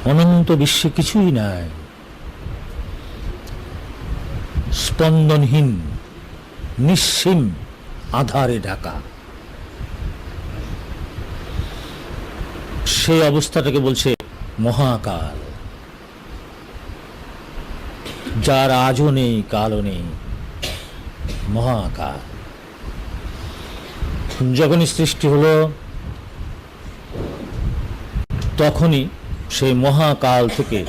অনন্ত বিশ্বে কিছুই নাই, স্পন্দনহীন নিঃসীম আধারে ঢাকা। সেই অবস্থাটাকে বলছে মহাকাল, যার আজও নেই কালও নেই, মহাকাল। যখনই সৃষ্টি হলো তখনই সেই মহাকাল থেকে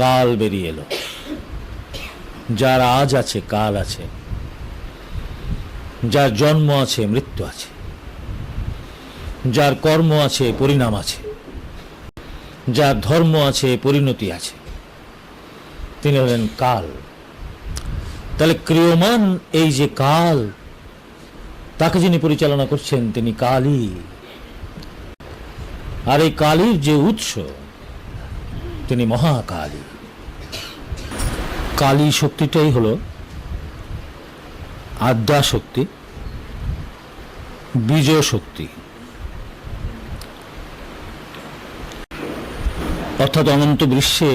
কাল বেরিয়ে এলো। যার আজ আছে কাল আছে, যার জন্ম আছে মৃত্যু আছে, যার কর্ম আছে পরিণাম আছে, যার ধর্ম আছে পরিণতি আছে, তিনি হলেন কাল। তাহলে ক্রিয়মান এই যে কাল, তাকে যিনি পরিচালনা করছেন তিনি কালই। আর এই কালীর যে উৎস তিনি মহাকালী। কালী শক্তিটাই হল আদ্যা শক্তি, বীজ শক্তি, অর্থাৎ অনন্ত বিশ্বে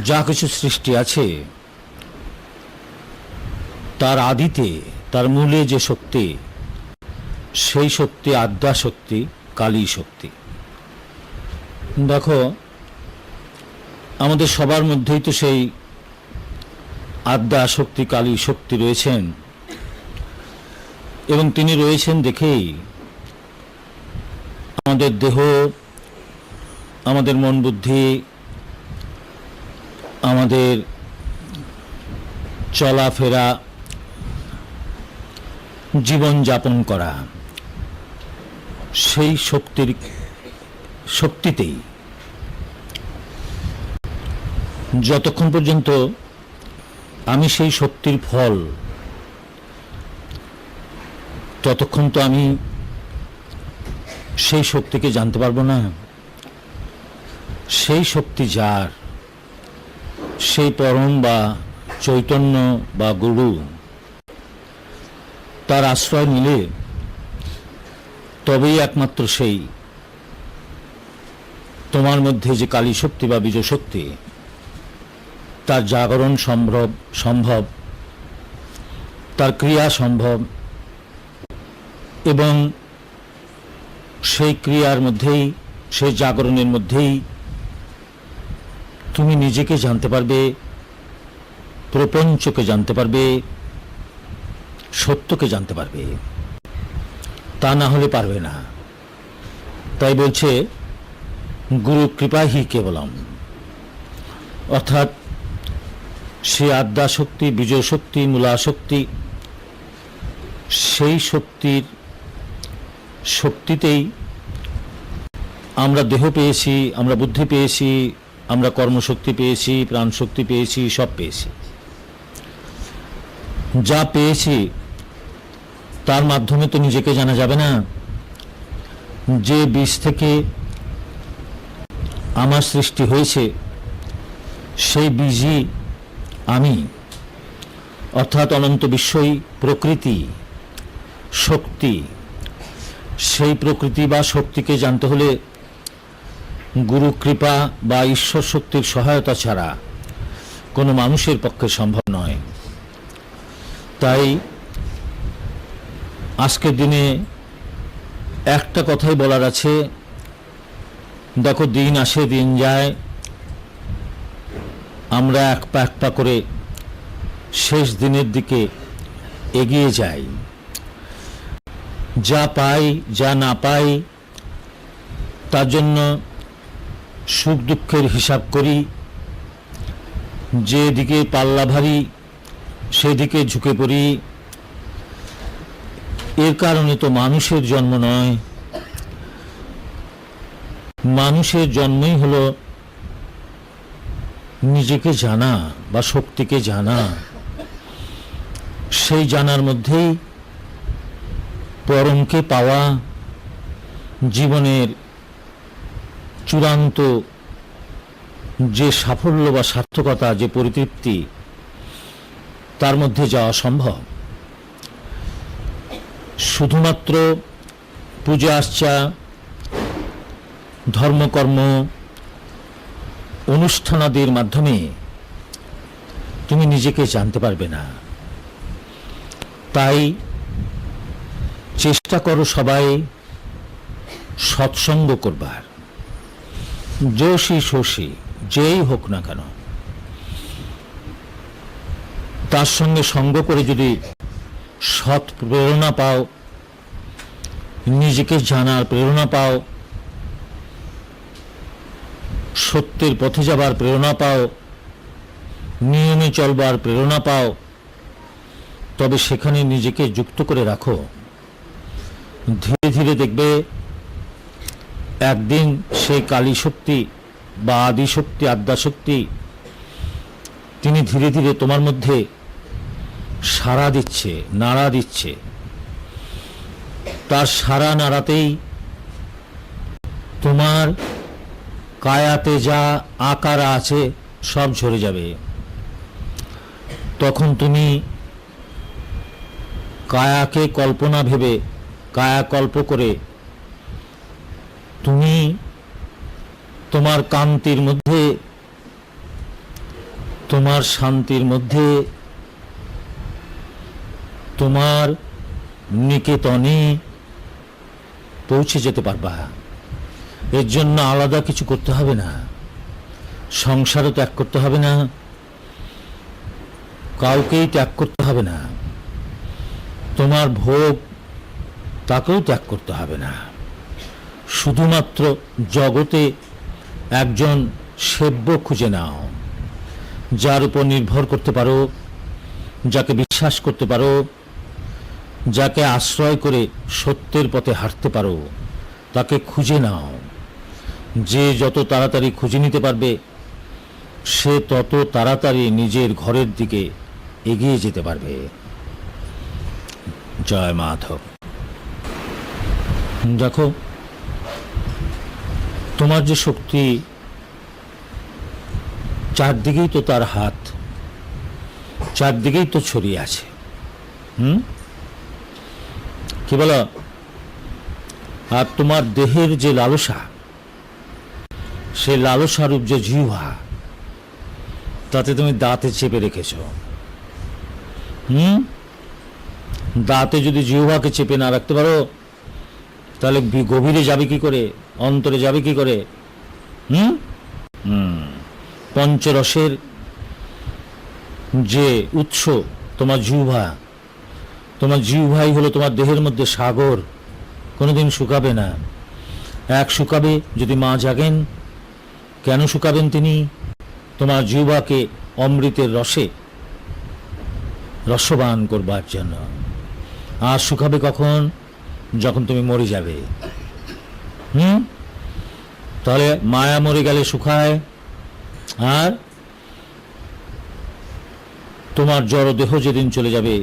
যা কিছু সৃষ্টি আছে তার আদিতে, তার মূলে যে শক্তি, সেই শক্তি আদ্যা শক্তি, কালী শক্তি। দেখো, আমাদের সবার মধ্যেই তো সেই আদ্যা শক্তি কালী শক্তি রয়েছেন, এবং তিনি রয়েছেন দেখেই আমাদের দেহ, আমাদের মন বুদ্ধি, আমাদের চলাফেরা, জীবন যাপন করা, সেই শক্তিতেই যতক্ষণ পর্যন্ত আমি সেই শক্তির ফল, ততক্ষণ তো আমি সেই শক্তিকে জানতে পারবো না। সেই শক্তি যার, সেই পরম বা চৈতন্য বা গুরু, তার আশ্রয় নিলে তবেই একমাত্র সেই তোমার মধ্যে যে কালী শক্তি বা বীজ শক্তি, তার জাগরণ সম্ভব, তার ক্রিয়া সম্ভব, এবং সেই ক্রিয়ার মধ্যেই, সেই জাগরণের মধ্যেই তুমি নিজেকে জানতে পারবে, প্রপঞ্চকে জানতে পারবে, সত্যকে জানতে পারবে। তা না হলে পারবে না। তাই বলছে গুরু কৃপাহি কেবলম, অর্থাৎ সে আদ্যা শক্তি, বীজ শক্তি, মূলা শক্তি, সেই শক্তিতেই আমরা দেহ পেয়েছি, আমরা বুদ্ধি পেয়েছি, আমরা কর্মশক্তি পেয়েছি, প্রাণশক্তি পেয়েছি, সব পেয়েছি। যা পেয়েছি তার মাধ্যমে তো নিজেকে জানা যাবে না। যে বীজ থেকে আমার সৃষ্টি হয়েছে সেই বীজই আমি, অর্থাৎ অনন্ত বিশ্বই প্রকৃতি, শক্তি। সেই প্রকৃতি বা শক্তিকে জানতে হলে গুরু কৃপা বা ঈশ্বর শক্তির সহায়তা ছাড়া কোনো মানুষের পক্ষে সম্ভব নয়। তাই আজকের দিনে একটা কথাই বলার আছে, দেখো দিন আসে দিন যায়, আমরা এক পা এক পা করে শেষ দিনের দিকে এগিয়ে যাই। যা পাই, যা না পাই, তার জন্য সুখ দুঃখের হিসাব করি, যেদিকে পাল্লা ভারী সেদিকে ঝুঁকে পড়ি। এর কারণে তো মানুষের জন্ম নয়, মানুষের জন্মই হলো নিজেকে জানা বা শক্তিকে জানা। সেই জানার মধ্যেই পরমকে পাওয়া, জীবনের চূড়ান্ত যে সাফল্য বা সার্থকতা, যে পরিতৃপ্তি, তার মধ্যে যাওয়া সম্ভব। শুধুমাত্র পূজা আর্চা, ধর্মকর্ম অনুষ্ঠানাদির মাধ্যমে তুমি নিজেকে জানতে পারবে না। তাই চেষ্টা করো সবাই সৎসঙ্গ করবার, যোশী শোষী যেই হোক না কেন, তার সঙ্গে সঙ্গ করে যদি সৎ প্রেরণা পাও, নিজেকে জানার প্রেরণা পাও, সত্যের পথে যাবার প্রেরণা পাও, নিয়মে চলবার প্রেরণা পাও, তবে সেখানে নিজেকে যুক্ত করে রাখো। ধীরে ধীরে দেখবে একদিন সেই কালী শক্তি বা আদিশক্তি, আদ্যাশক্তি, তিনি ধীরে ধীরে তোমার মধ্যে সাড়া দিচ্ছে, নাড়া দিচ্ছে। তার সাড়া নাড়াতেই তোমার কায়াতে যা আকার আছে সব ঝরে যাবে। তখন তুমি কায়াকে কল্পনা ভেবে, কায়াকল্প করে তুমি তোমার কান্তির মধ্যে, তোমার শান্তির মধ্যে, তোমার নিকেতনে পৌঁছে যেতে পারবা। এর জন্য আলাদা কিছু করতে হবে না, সংসারও ত্যাগ করতে হবে না, কাউকেই ত্যাগ করতে হবে না, তোমার ভোগ তাকেও ত্যাগ করতে হবে না। শুধুমাত্র জগতে একজন সেব্য খুঁজে নাও, যার উপর নির্ভর করতে পারো, যাকে বিশ্বাস করতে পারো, যাকে আশ্রয় করে সত্যের পথে হাঁটতে পারো, তাকে খুঁজে নাও। যে যত তাড়াতাড়ি খুঁজে নিতে পারবে, সে তত তাড়াতাড়ি নিজের ঘরের দিকে এগিয়ে যেতে পারবে। জয় মাধব। দেখো, তোমার যে শক্তি, চারদিকেই তো তার হাত, চারদিকেই তো ছড়িয়ে আছে। কি বলো? আর তোমার দেহের যে লালসা, সে লালসারূপ যে জিহ্বা, তাতে তুমি দাঁতে চেপে রেখেছ। দাঁতে যদি জিহ্বাকে চেপে না রাখতে পারো, তাহলে গভীরে যাবে কি করে, অন্তরে যাবে কি করে? পঞ্চরসের যে উৎস তোমার জিহ্বা, তোমার জিহ্বাই হলো তোমার দেহের মধ্যে সাগর, কোনোদিন শুকাবে না। এক শুকাবে যদি মা জাগেন। কেন শুকাবেন তিনি? তোমার জিহ্বাকে অমৃতের রসে রসবান করবার জন্য। আর শুকাবে কখন? যখন তুমি মরে যাবে। তাহলে মায়া মরে গেলে শুকায়, আর তোমার জড়দেহ যেদিন চলে যাবে,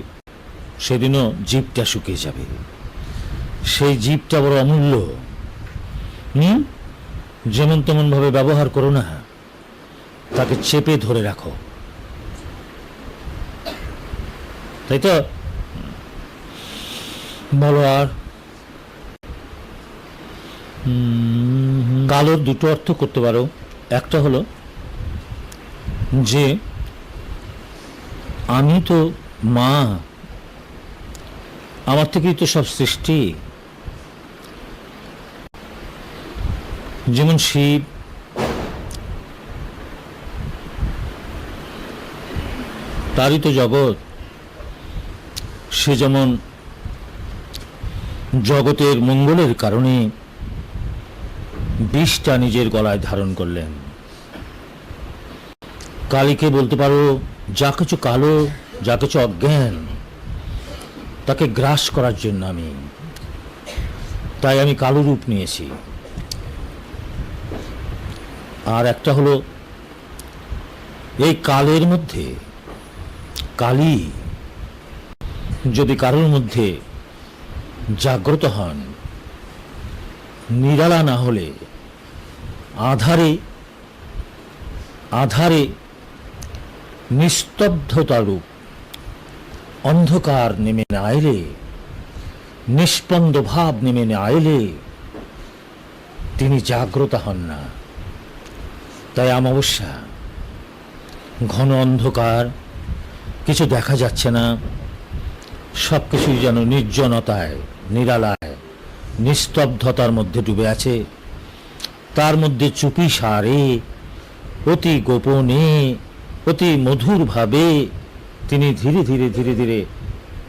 সেদিনও জীবটা শুকিয়ে যাবে। সেই জীবটা বড় অমূল্য। যেমন তেমন ভাবে ব্যবহার করো না, তাকে চেপে ধরে রাখো, তাই তো? বলো। আর কালোর দুটো অর্থ করতে পারো। একটা হলো যে আমি তো মা, আমার থেকেই তো সব সৃষ্টি। যেমন শিব, তারই তো জগৎ। সে যেমন জগতের মঙ্গলের কারণে বিষটা নিজের গলায় ধারণ করলেন। কালীকে বলতে পারো, যা কিছু কালো, যা কিছু অজ্ঞান, তাকে গ্রাস করার জন্য তাই আমি কালো রূপ নিয়েছি। আর একটা হলো, এই কালের মধ্যে কালী যদি কারোর মধ্যে জাগ্রত হন, নিরালা না হলে আধারে আধারে নিস্তব্ধতা রূপ অন্ধকার নেমে না আইলে, নিষ্পন্দ ভাব নেমে না আইলে, তিনি জাগ্রত হন না। তাই অমাবস্যা, ঘন অন্ধকার, কিছু দেখা যাচ্ছে না, সব কিছুই যেন নির্জনতায়, নিরালায়, নিস্তব্ধতার মধ্যে ডুবে আছে। তার মধ্যে চুপি সারে, অতি গোপনে, অতি মধুরভাবে তিনি ধীরে ধীরে ধীরে ধীরে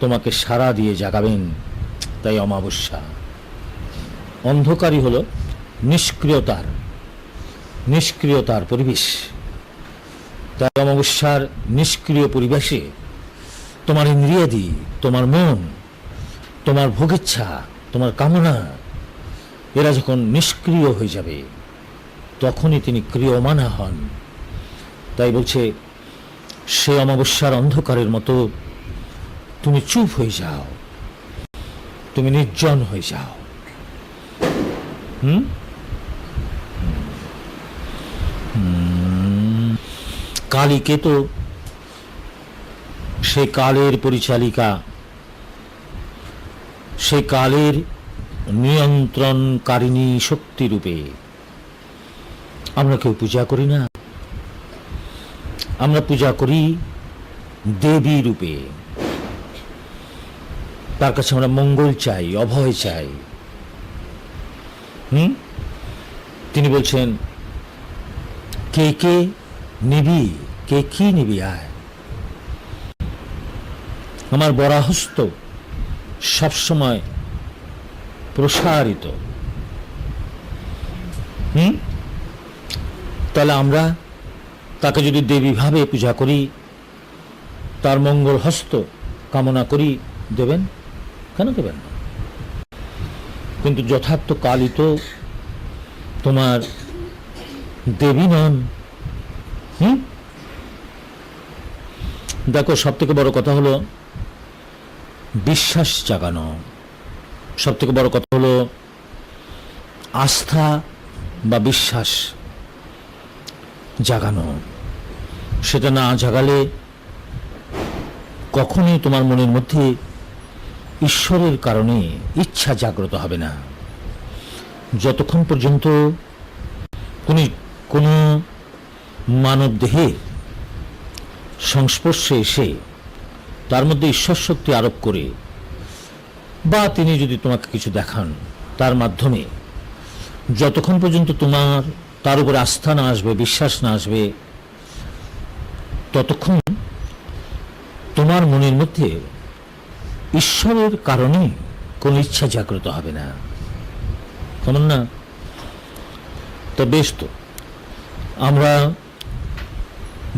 তোমাকে সাড়া দিয়ে জাগাবেন। তাই অমাবস্যা। অন্ধকারই হলো নিষ্ক্রিয়তার পরিবেশ। তাই অমাবস্যার নিষ্ক্রিয় পরিবেশে তোমার ইন্দ্রিয়াদি, তোমার মন, তোমার ভোগেচ্ছা, তোমার কামনা, এরা যখন নিষ্ক্রিয় হয়ে যাবে তখনই তিনি ক্রিয়মানা হন। তাই বলছে, সে অমাবস্যার অন্ধকারের মতো তুমি চুপ হয়ে যাও, তুমি নির্জন হয়ে যাও। কালীকে তো সে কালের পরিচালিকা, সে কালের নিয়ন্ত্রণকারিণী শক্তি রূপে আমরা কেউ পূজা করি না। আমরা পূজা করি দেবী রূপে। তার কাছে আমরা মঙ্গল চাই, অভয় চাই। তিনি বলছেন, কে কে নিবি, কে কি নিবি, আয়। আমার বরাহস্ত সবসময় প্রসারিত। তাহলে আমরা তাকে যদি দেবী ভাবে পূজা করি, তার মঙ্গল হস্ত কামনা করি, দেবেন? কেন দেবেন না? কিন্তু যথার্থ কালী তো তোমার দেবী নন। দেখো, সব থেকে বড় কথা হলো বিশ্বাস জাগানো। সব থেকে বড় কথা হলো আস্থা বা বিশ্বাস জাগানো। সেটা না জাগালে কখনোই তোমার মনের মধ্যে ঈশ্বরের কারণে ইচ্ছা জাগ্রত হবে না। যতক্ষণ পর্যন্ত কোনো মানব দেহের সংস্পর্শে এসে তার মধ্যে ঈশ্বর শক্তি আরোপ করে, বা তিনি যদি তোমাকে কিছু দেখান তার মাধ্যমে, যতক্ষণ পর্যন্ত তোমার তার উপর আস্থা না আসবে, বিশ্বাস না আসবে, ততক্ষণ তোমার মনের মধ্যে ঈশ্বরের কারণে কোনো ইচ্ছা জাগ্রত হবে না। কেমন না? তো বেশ, তো আমরা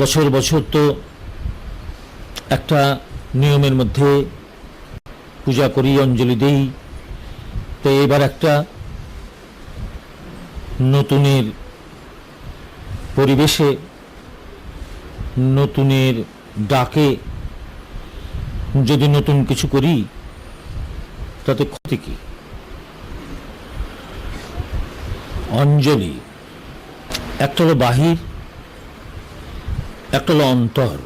বছর বছর তো একটা নিয়মের মধ্যে পূজা করি, অঞ্জলি দেই। তো এবার একটা নতুনের পরিবেশে, নতুনের ডাকে যদি নতুন কিছু করি, তাতে ক্ষতি কি? অঞ্জলি একটা হলো বাহির, একটা হলো অন্তর।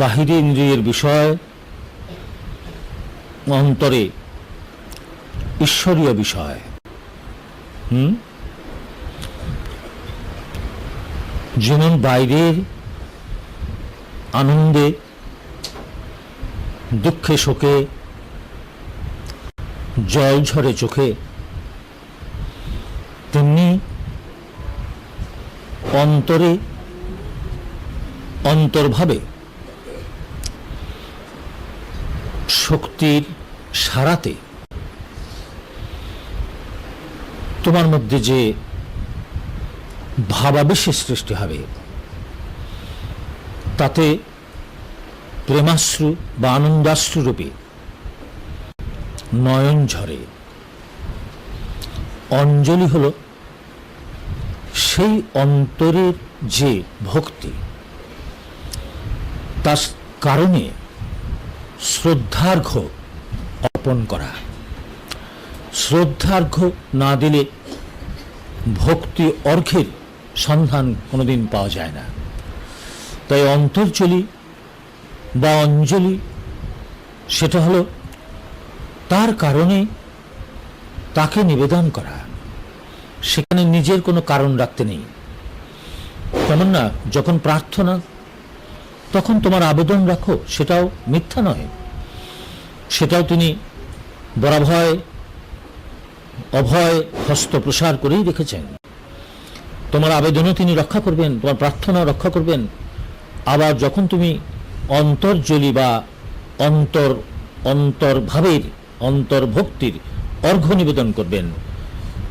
বাহিরে ইন্দ্রিয়ের বিষয়, অন্তরে ঈশ্বরীয় বিষয়। যেমন বাইরের আনন্দে, দুঃখে, শোকে জল ঝরে চোখে, তেমনি অন্তরে, অন্তর্ভাবে শক্তির সারাতে তোমার মধ্যে যে ভাবাবেশের সৃষ্টি হবে, তাতে প্রেমাশ্রু বা আনন্দাশ্রু রূপে নয়ন ঝরে। অঞ্জলি হল সেই অন্তরের যে ভক্তি, তার কারণে শ্রদ্ধার্ঘ্য অর্পণ করা। শ্রদ্ধার্ঘ্য না দিলে ভক্তি অর্ঘ্যের সন্ধান কোনোদিন পাওয়া যায় না। তাই অন্তর্জলি বা অঞ্জলি, সেটা হলো তার কারণে তাকে নিবেদন করা, সেখানে নিজের কোনো কারণ রাখতে নেই। তেমন না, যখন প্রার্থনা তখন তোমার আবেদন রাখো, সেটাও মিথ্যা নয়, সেটাও তিনি বরাভয় অভয় হস্ত প্রসার করেই রেখেছেন। তোমার আবেদনও তিনি রক্ষা করবেন, তোমার প্রার্থনা রক্ষা করবেন। আবার যখন তুমি অন্তর্জলি বা অন্তর্ভাবের অন্তর্ভক্তির অর্ঘ্য নিবেদন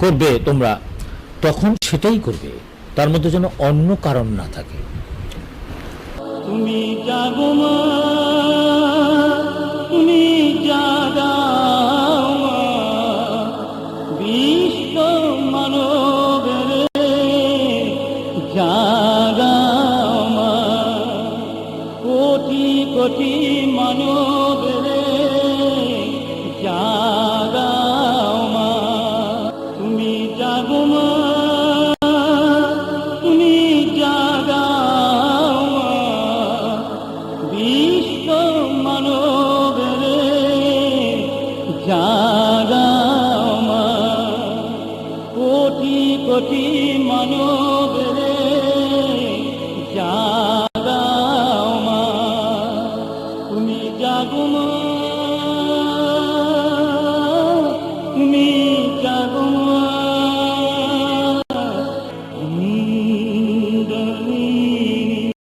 করবে তোমরা, তখন সেটাই করবে, তার মধ্যে যেন অন্য কারণ না থাকে। তুমি জাগো মা, তুমি জাগাও মা, বিশ্ব মানবের জাগাও মা, কোটি কোটি মানবের জাগাও মা। তুমি জাগো মা, তুমি জাগাও মা, বিশ্ব মানবের জাগাও মা, কোটি কোটি মানবের জাগাও।